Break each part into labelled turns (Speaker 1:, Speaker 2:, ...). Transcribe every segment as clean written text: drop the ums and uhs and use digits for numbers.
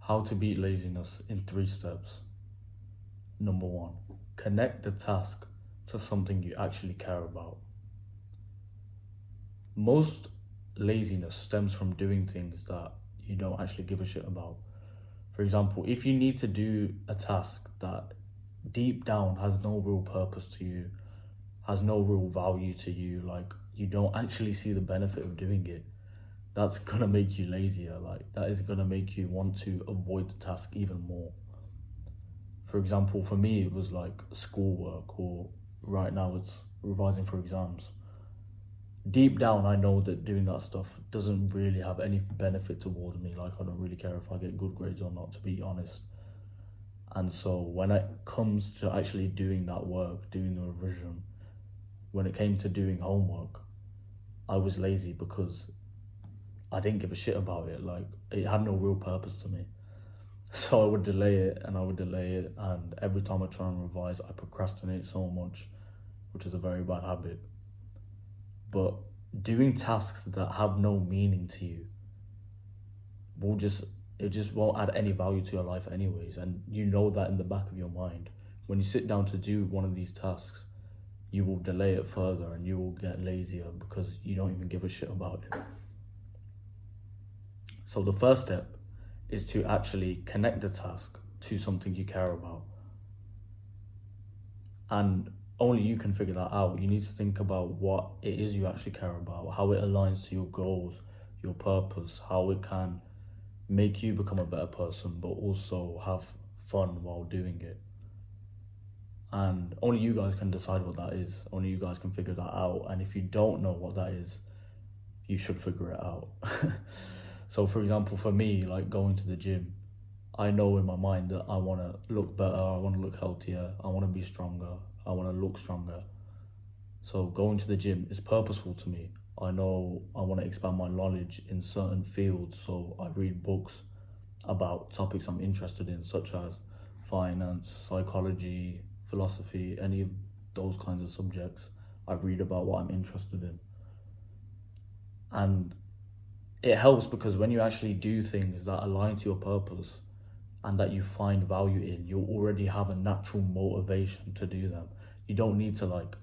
Speaker 1: How to beat laziness in 3 steps. Number one, connect the task to something you actually care about. Most laziness stems from doing things that you don't actually give a shit about. For example, if you need to do a task that deep down has no real purpose to you, has no real value to you, like you don't actually see the benefit of doing it, that's gonna make you lazier. Like that is gonna make you want to avoid the task even more. For example, for me, it was like schoolwork, or right now it's revising for exams. Deep down, I know that doing that stuff doesn't really have any benefit towards me. Like, I don't really care if I get good grades or not, to be honest. And so, when it comes to actually doing that work, doing the revision, when it came to doing homework, I was lazy because I didn't give a shit about it. Like, it had no real purpose to me. So I would delay it and I would delay it, and every time I try and revise, I procrastinate so much, which is a very bad habit. But doing tasks that have no meaning to you will just it just won't add any value to your life anyways, and you know that in the back of your mind. When you sit down to do one of these tasks, you will delay it further and you will get lazier because you don't even give a shit about it. So the first step is to actually connect the task to something you care about. And only you can figure that out. You need to think about what it is you actually care about, how it aligns to your goals, your purpose, how it can make you become a better person, but also have fun while doing it. And only you guys can decide what that is. Only you guys can figure that out. And if you don't know what that is, you should figure it out. So for example, for me, like going to the gym, I know in my mind that I want to look better, I want to look healthier, I want to be stronger, I want to look stronger. So going to the gym is purposeful to me. I know I want to expand my knowledge in certain fields, so I read books about topics I'm interested in, such as finance, psychology, philosophy, any of those kinds of subjects. I read about what I'm interested in. And it helps because when you actually do things that align to your purpose and that you find value in, you already have a natural motivation to do them. You don't need to like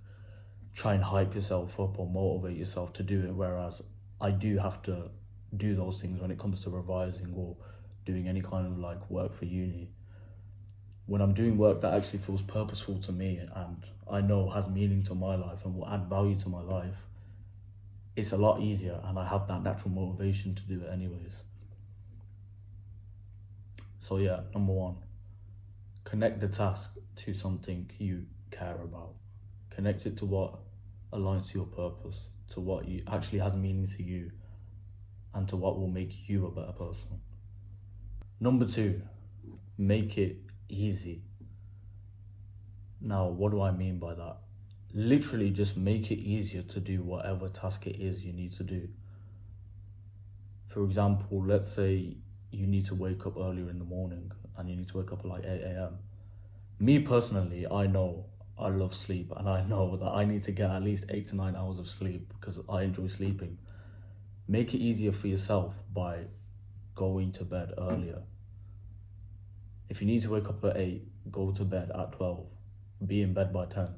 Speaker 1: try and hype yourself up or motivate yourself to do it. Whereas I do have to do those things when it comes to revising or doing any kind of like work for uni. When I'm doing work that actually feels purposeful to me and I know has meaning to my life and will add value to my life, it's a lot easier and I have that natural motivation to do it anyways. So yeah, number one, connect the task to something you care about. Connect it to what aligns to your purpose, to what you actually has meaning to you, and to what will make you a better person. Number two, make it easy. Now, what do I mean by that? Literally just make it easier to do whatever task it is you need to do. For example, let's say you need to wake up earlier in the morning and you need to wake up at like 8 a.m. Me personally, I know I love sleep and I know that I need to get at least 8 to 9 hours of sleep because I enjoy sleeping. Make it easier for yourself by going to bed earlier. If you need to wake up at 8, go to bed at 12. Be in bed by 10.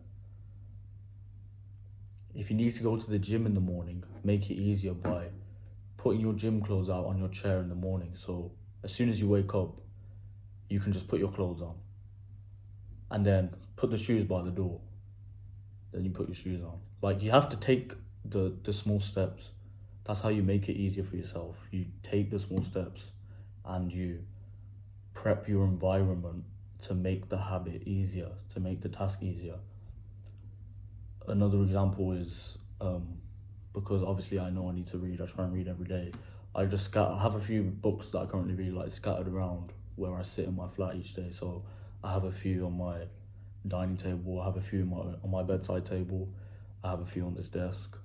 Speaker 1: If you need to go to the gym in the morning, make it easier by putting your gym clothes out on your chair in the morning. So as soon as you wake up, you can just put your clothes on. And then put the shoes by the door. Then you put your shoes on. Like, you have to take the small steps. That's how you make it easier for yourself. You take the small steps and you prep your environment to make the habit easier, to make the task easier. Another example is, because obviously I know I need to read, I try and read every day. I have a few books that I currently read like scattered around where I sit in my flat each day. So I have a few on my dining table, I have a few on my bedside table, I have a few on this desk.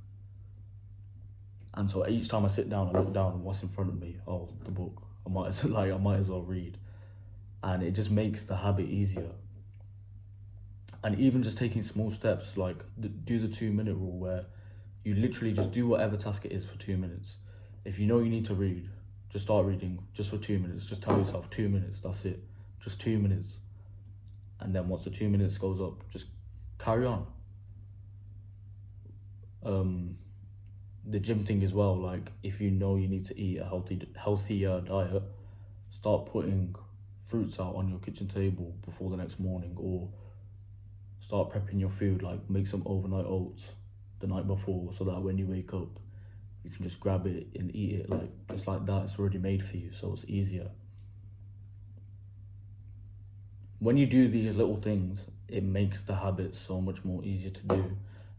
Speaker 1: And so each time I sit down, I look down and what's in front of me? Oh, the book. I might as well read. And it just makes the habit easier. And even just taking small steps, like do the 2-minute rule where you literally just do whatever task it is for 2 minutes. If you know you need to read, Just start reading just for 2 minutes. Just tell yourself 2 minutes, that's it. Just 2 minutes. And then once the 2 minutes goes up, just carry on. The gym thing as well, like if you know you need to eat a healthier diet, start putting fruits out on your kitchen table before the next morning, or start prepping your food, like make some overnight oats the night before, so that when you wake up you can just grab it and eat it like just like that. It's already made for you, so it's easier. When you do these little things, it makes the habit so much more easier to do.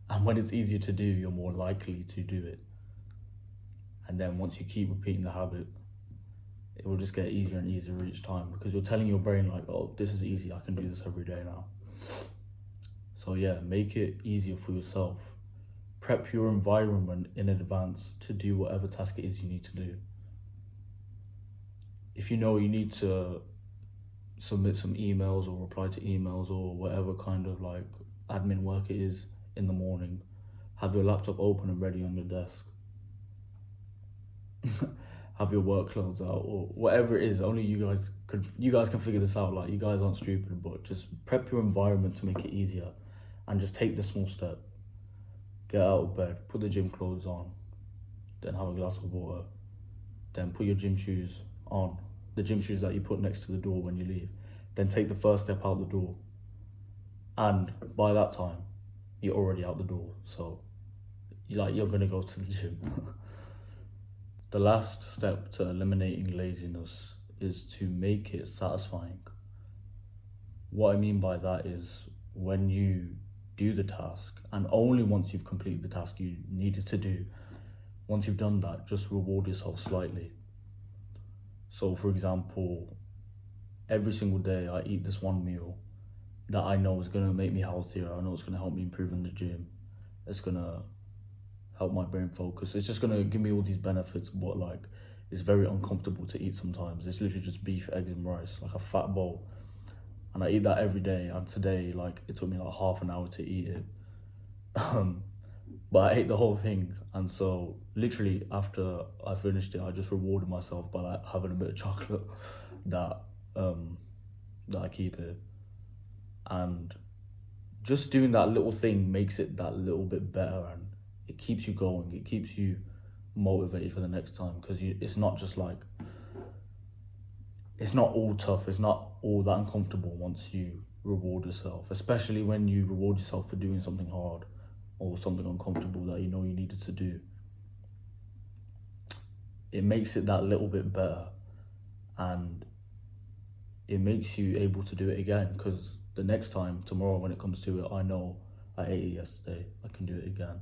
Speaker 1: And when it's easier to do, you're more likely to do it. And then once you keep repeating the habit, it will just get easier and easier each time, because you're telling your brain like, oh, this is easy, I can do this every day now. So yeah, make it easier for yourself. Prep your environment in advance to do whatever task it is you need to do. If you know you need to submit some emails or reply to emails or whatever kind of like admin work it is in the morning, have your laptop open and ready on your desk. Have your work clothes out or whatever it is. Only you guys can figure this out. Like, you guys aren't stupid, but just prep your environment to make it easier, and just take the small step. Get out of bed, put the gym clothes on, then have a glass of water, then put your gym shoes on, the gym shoes that you put next to the door when you leave. Then take the first step out the door, and by that time you're already out the door, so you're gonna go to the gym. The last step to eliminating laziness is to make it satisfying. What I mean by that is, when you do the task, and only once you've completed the task you needed to do, once you've done that, just reward yourself slightly. So for example, every single day I eat this one meal that I know is going to make me healthier. I know it's going to help me improve in the gym. It's going to help my brain focus. It's just going to give me all these benefits, but like, it's very uncomfortable to eat sometimes. It's literally just beef, eggs and rice, like a fat bowl. And I eat that every day, and today, like, it took me like half an hour to eat it. But I ate the whole thing, and so literally after I finished it, I just rewarded myself by like having a bit of chocolate that I keep here. And just doing that little thing makes it that little bit better, and it keeps you going. It keeps you motivated for the next time, because it's not just like, it's not all tough, it's not all that uncomfortable once you reward yourself, especially when you reward yourself for doing something hard or something uncomfortable that you know you needed to do. It makes it that little bit better, and it makes you able to do it again, because the next time, tomorrow, when it comes to it, I know I ate it yesterday, I can do it again.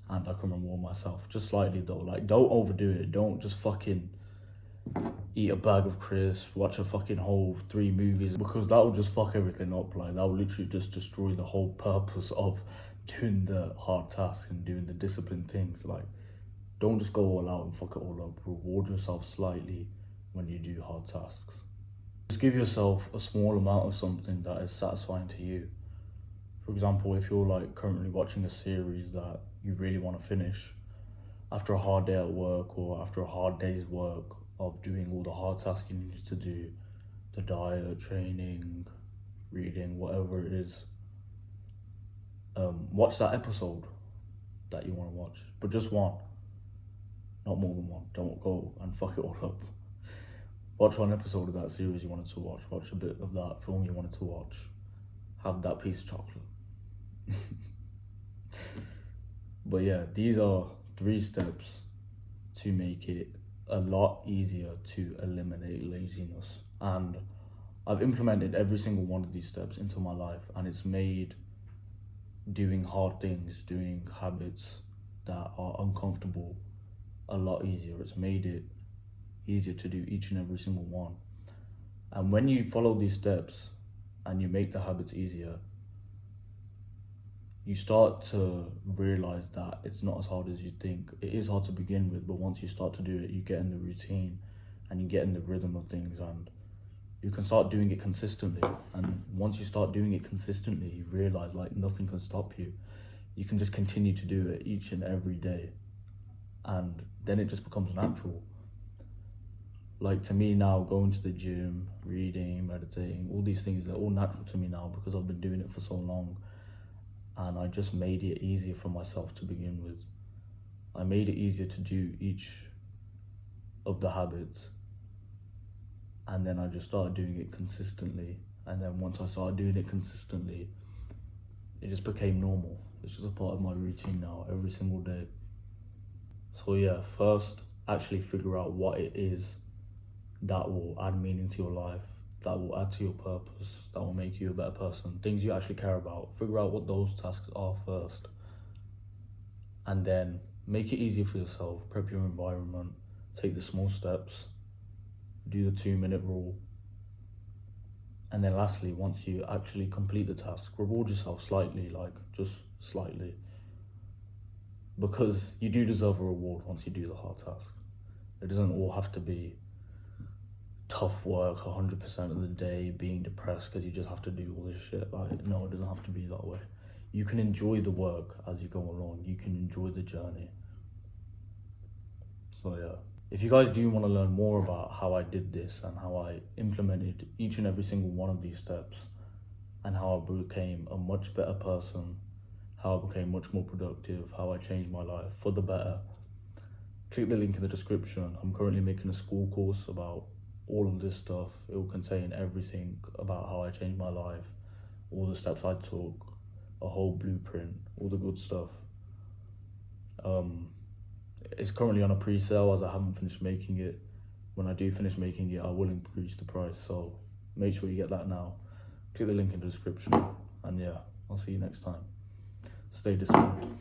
Speaker 1: And I can reward myself, just slightly though. Like, don't overdo it. Don't just fucking eat a bag of crisps, watch a fucking whole 3 movies, because that will just fuck everything up. Like, that will literally just destroy the whole purpose of doing the hard tasks and doing the disciplined things. Like, don't just go all out and fuck it all up. Reward yourself slightly when you do hard tasks. Just give yourself a small amount of something that is satisfying to you. For example, if you're like currently watching a series that you really want to finish after a hard day at work, or after a hard day's work of doing all the hard tasks you needed to do, the diet, training, reading, whatever it is, watch that episode that you want to watch, but just one, not more than one. Don't go and fuck it all up. Watch one episode of that series you wanted to watch, watch a bit of that film you wanted to watch, have that piece of chocolate. But yeah, these are 3 steps to make it a lot easier to eliminate laziness, and I've implemented every single one of these steps into my life, and it's made doing hard things, doing habits that are uncomfortable, a lot easier. It's made it easier to do each and every single one. And when you follow these steps and you make the habits easier, you start to realize that it's not as hard as you think. It is hard to begin with, but once you start to do it, you get in the routine and you get in the rhythm of things, and you can start doing it consistently. And once you start doing it consistently, you realize like nothing can stop you. You can just continue to do it each and every day, and then it just becomes natural. Like to me now, going to the gym, reading, meditating, all these things, they're all natural to me now because I've been doing it for so long. And I just made it easier for myself to begin with. I made it easier to do each of the habits. And then I just started doing it consistently. And then once I started doing it consistently, it just became normal. It's just a part of my routine now, every single day. So yeah, first, actually figure out what it is that will add meaning to your life, that will add to your purpose, that will make you a better person, things you actually care about. Figure out what those tasks are first. And then make it easier for yourself, prep your environment, take the small steps, do the 2-minute rule. And then lastly, once you actually complete the task, reward yourself slightly, like just slightly. Because you do deserve a reward once you do the hard task. It doesn't all have to be tough work 100% of the day, being depressed because you just have to do all this shit. Like, no, it doesn't have to be that way. You can enjoy the work as you go along. You can enjoy the journey. So yeah, if you guys do want to learn more about how I did this and how I implemented each and every single one of these steps and how I became a much better person, how I became much more productive, how I changed my life for the better, click the link in the description. I'm currently making a school course about all of this stuff. It will contain everything about how I changed my life, all the steps I took, a whole blueprint, all the good stuff. It's currently on a pre-sale as I haven't finished making it. When I do finish making it, I will increase the price, so make sure you get that now. Click the link in the description, and yeah, I'll see you next time. Stay disciplined.